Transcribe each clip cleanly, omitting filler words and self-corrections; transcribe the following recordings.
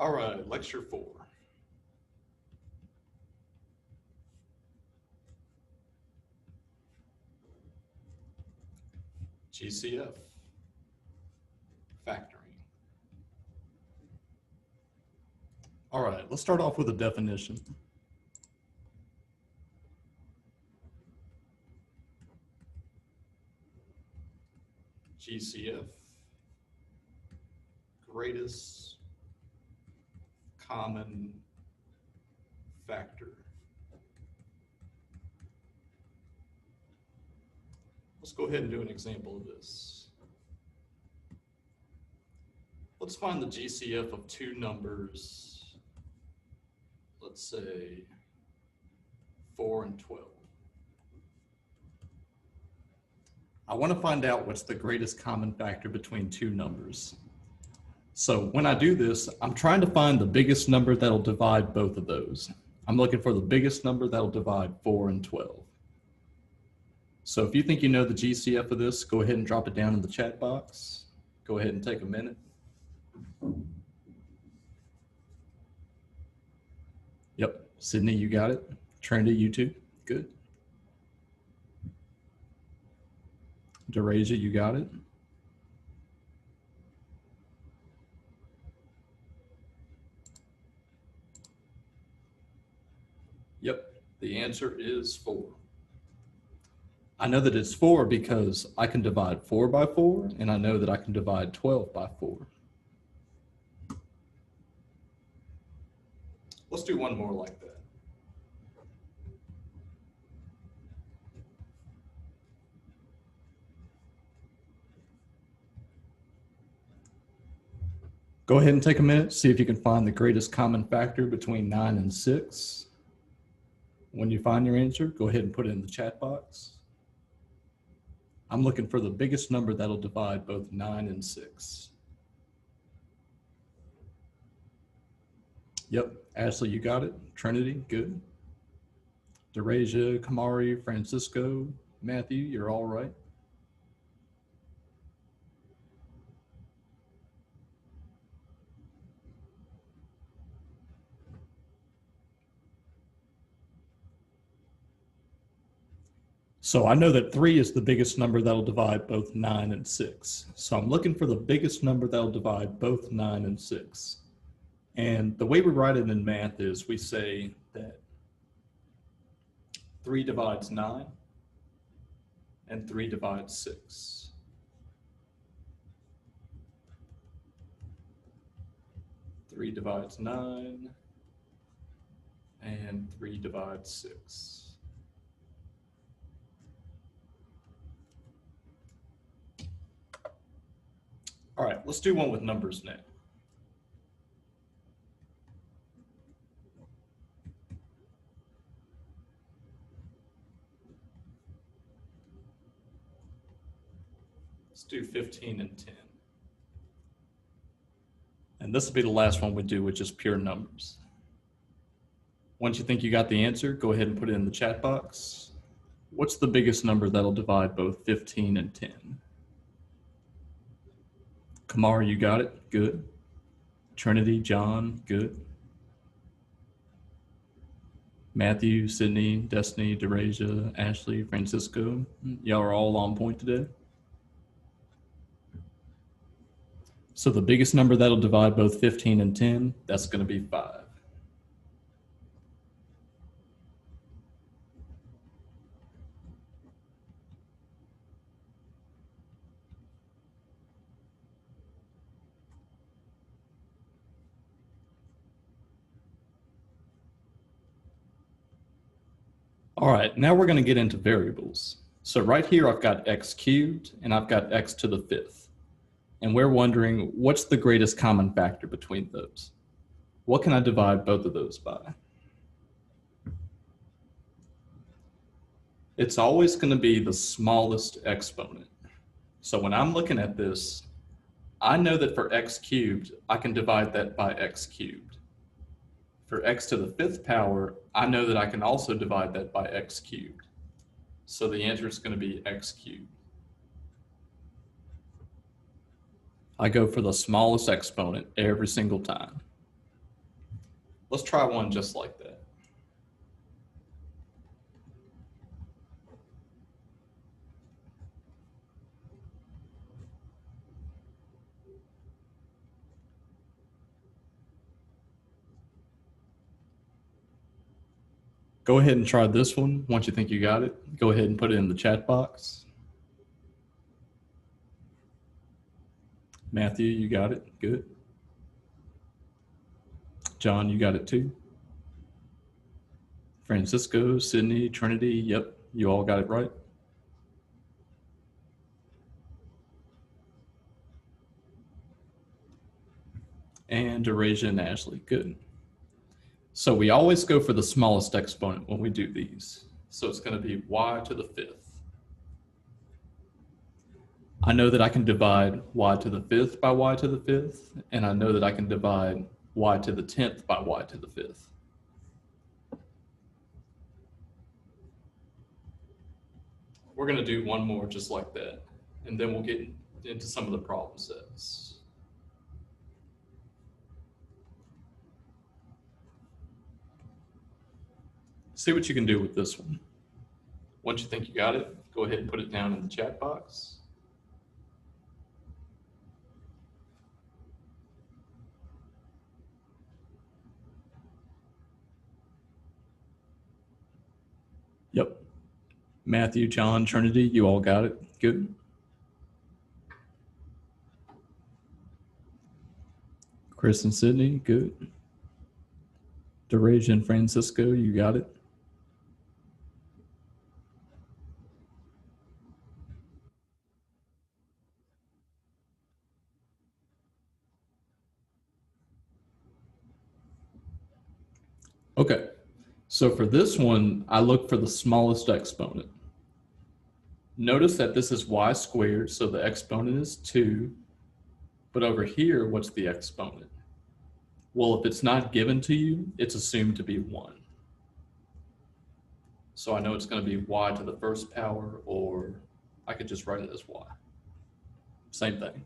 All right, lecture 4. GCF Factoring. All right, let's start off with a definition. GCF, greatest common factor. Let's go ahead and do an example of this. Let's find the GCF of two numbers, let's say 4 and 12. I want to find out what's the greatest common factor between two numbers. So when I do this, I'm trying to find the biggest number that'll divide both of those. I'm looking for the biggest number that'll divide 4 and 12. So if you think you know the GCF of this, go ahead and drop it down in the chat box. Go ahead and take a minute. Yep, Sydney, you got it. Trinity, you too. Good. Derasia, you got it. Yep, the answer is 4. I know that it's 4 because I can divide 4 by 4, and I know that I can divide 12 by 4. Let's do one more like that. Go ahead and take a minute, see if you can find the greatest common factor between 9 and 6. When you find your answer, go ahead and put it in the chat box. I'm looking for the biggest number that'll divide both 9 and 6. Yep, Ashley, you got it. Trinity, good. Derasia, Kamari, Francisco, Matthew, you're all right. So I know that 3 is the biggest number that'll divide both 9 and 6. So I'm looking for the biggest number that'll divide both 9 and 6. And the way we write it in math is we say that 3 divides 9 and 3 divides 6. Three divides 9 and 3 divides 6. All right, let's do one with numbers now. Let's do 15 and 10. And this will be the last one we do, which is pure numbers. Once you think you got the answer, go ahead and put it in the chat box. What's the biggest number that'll divide both 15 and 10? Kamar, you got it? Good. Trinity, John, good. Matthew, Sydney, Destiny, Derasia, Ashley, Francisco, y'all are all on point today. So the biggest number that'll divide both 15 and 10, that's going to be 5. All right, now we're going to get into variables. So right here, I've got x cubed and I've got x to the 5th. And we're wondering, what's the greatest common factor between those? What can I divide both of those by? It's always going to be the smallest exponent. So when I'm looking at this, I know that for x cubed, I can divide that by x cubed. For x to the 5th power, I know that I can also divide that by x cubed. So the answer is going to be x cubed. I go for the smallest exponent every single time. Let's try one just like that. Go ahead and try this one. Once you think you got it, go ahead and put it in the chat box. Matthew, you got it. Good. John, you got it too. Francisco, Sydney, Trinity, yep, you all got it right. And Derasia and Ashley, good. So we always go for the smallest exponent when we do these. So it's going to be y to the 5th. I know that I can divide y to the 5th by y to the 5th, and I know that I can divide y to the 10th by y to the 5th. We're going to do one more just like that, and then we'll get into some of the problem sets. See what you can do with this one. Once you think you got it, go ahead and put it down in the chat box. Yep. Matthew, John, Trinity, you all got it. Good. Chris and Sydney, good. Derasia and Francisco, you got it. Okay, so for this one, I look for the smallest exponent. Notice that this is y squared, so the exponent is 2. But over here, what's the exponent? Well, if it's not given to you, it's assumed to be 1. So I know it's going to be y to the 1st power, or I could just write it as y. Same thing.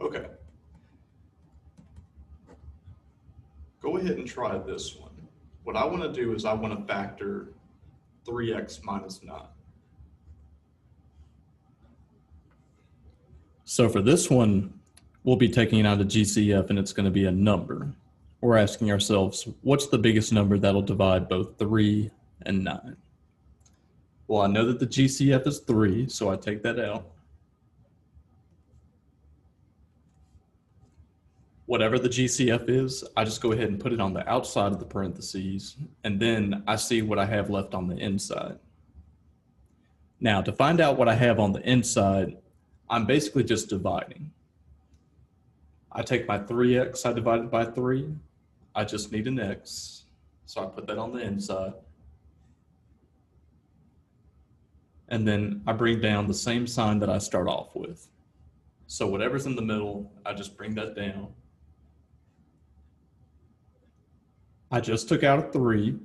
Okay. Go ahead and try this one. What I want to do is I want to factor 3x minus 9. So for this one, we'll be taking it out of GCF and it's going to be a number. We're asking ourselves, what's the biggest number that'll divide both 3 and 9? Well, I know that the GCF is 3, so I take that out. Whatever the GCF is, I just go ahead and put it on the outside of the parentheses, and then I see what I have left on the inside. Now, to find out what I have on the inside, I'm basically just dividing. I take my 3x, I divide it by 3. I just need an x, so I put that on the inside. And then I bring down the same sign that I start off with. So whatever's in the middle, I just bring that down. I just took out a 3,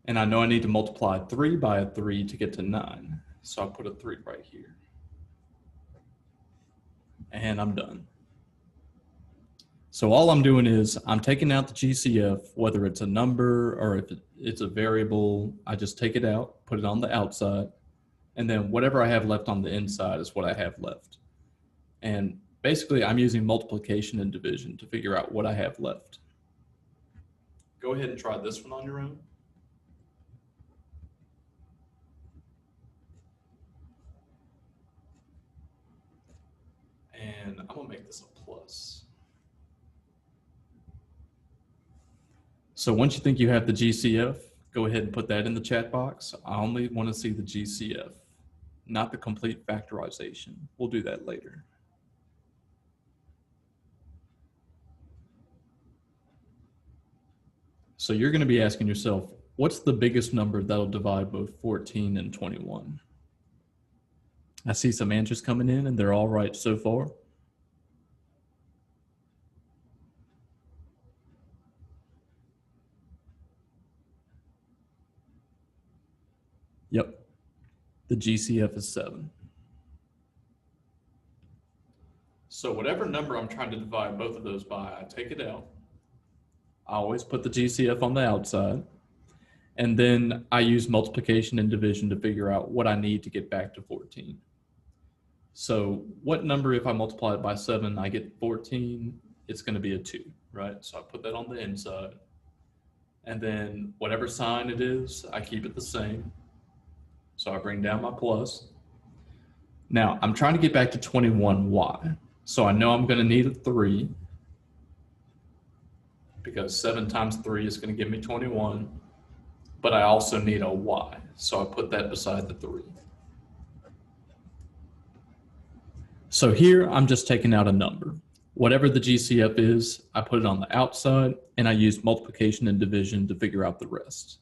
and I know I need to multiply 3 by a 3 to get to 9. So I put a 3 right here. And I'm done. So all I'm doing is I'm taking out the GCF, whether it's a number or if it's a variable, I just take it out, put it on the outside, and then whatever I have left on the inside is what I have left. And basically I'm using multiplication and division to figure out what I have left. Go ahead and try this one on your own. And I'm gonna make this a plus. So once you think you have the GCF, go ahead and put that in the chat box. I only want to see the GCF, not the complete factorization. We'll do that later. So you're going to be asking yourself, what's the biggest number that'll divide both 14 and 21? I see some answers coming in and they're all right so far. Yep. The GCF is 7. So whatever number I'm trying to divide both of those by, I take it out. I always put the GCF on the outside. And then I use multiplication and division to figure out what I need to get back to 14. So what number, if I multiply it by 7, I get 14, it's going to be a 2, right? So I put that on the inside. And then whatever sign it is, I keep it the same. So I bring down my plus. Now, I'm trying to get back to 21y. So I know I'm going to need a 3 because 7 times 3 is going to give me 21. But I also need a y. So I put that beside the 3. So here I'm just taking out a number. Whatever the GCF is, I put it on the outside, and I use multiplication and division to figure out the rest.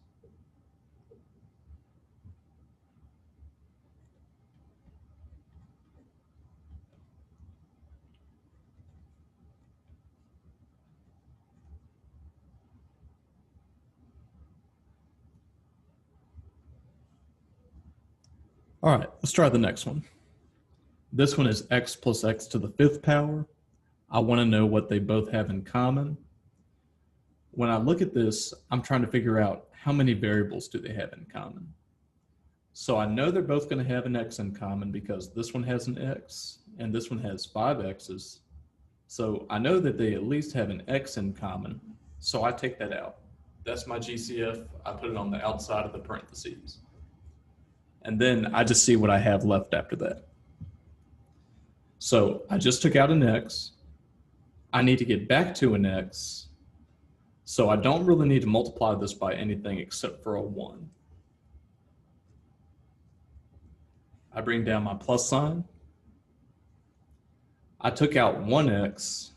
All right, let's try the next one. This one is x plus x to the 5th power. I want to know what they both have in common. When I look at this, I'm trying to figure out how many variables do they have in common. So I know they're both going to have an x in common because this one has an x and this one has 5 x's. So I know that they at least have an x in common. So I take that out. That's my GCF. I put it on the outside of the parentheses. And then I just see what I have left after that. So I just took out an x. I need to get back to an x. So I don't really need to multiply this by anything except for a 1. I bring down my plus sign. I took out 1x.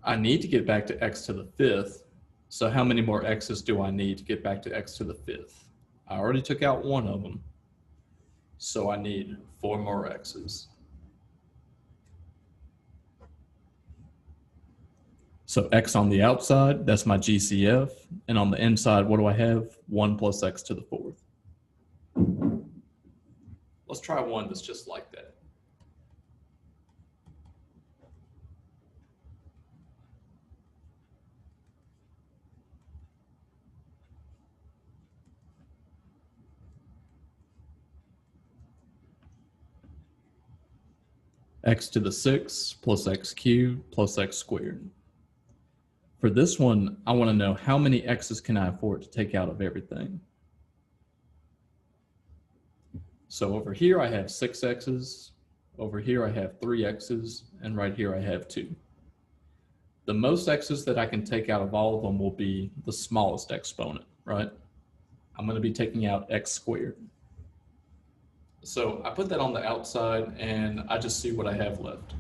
I need to get back to x to the 5th. So how many more x's do I need to get back to x to the 5th? I already took out one of them. So I need 4 more x's. So x on the outside, that's my GCF. And on the inside, what do I have? 1 plus x to the 4th. Let's try one that's just like that. X to the 6 plus x cubed plus x squared. For this one, I want to know how many x's can I afford to take out of everything. So over here I have 6 x's, over here I have 3 x's, and right here I have 2. The most x's that I can take out of all of them will be the smallest exponent, right? I'm going to be taking out x squared. So I put that on the outside and I just see what I have left.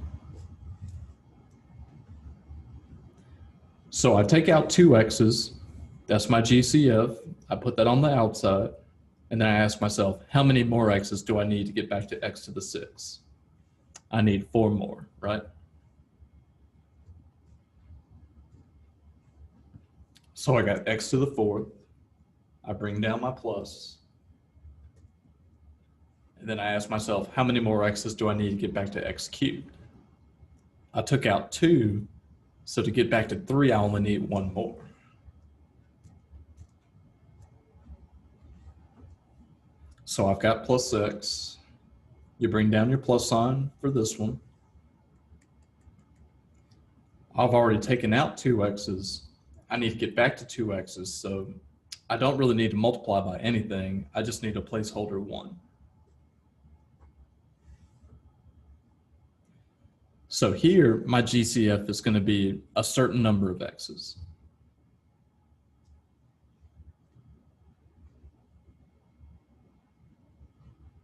So I take out 2 x's, that's my GCF, I put that on the outside, and then I ask myself, how many more x's do I need to get back to x to the 6? I need 4 more, right? So I got x to the 4th, I bring down my plus, and then I ask myself, how many more x's do I need to get back to x cubed? I took out 2, so to get back to 3, I only need 1 more. So I've got plus x. You bring down your plus sign for this one. I've already taken out 2 x's. I need to get back to 2 x's, so I don't really need to multiply by anything. I just need a placeholder 1. So here, my GCF is going to be a certain number of x's.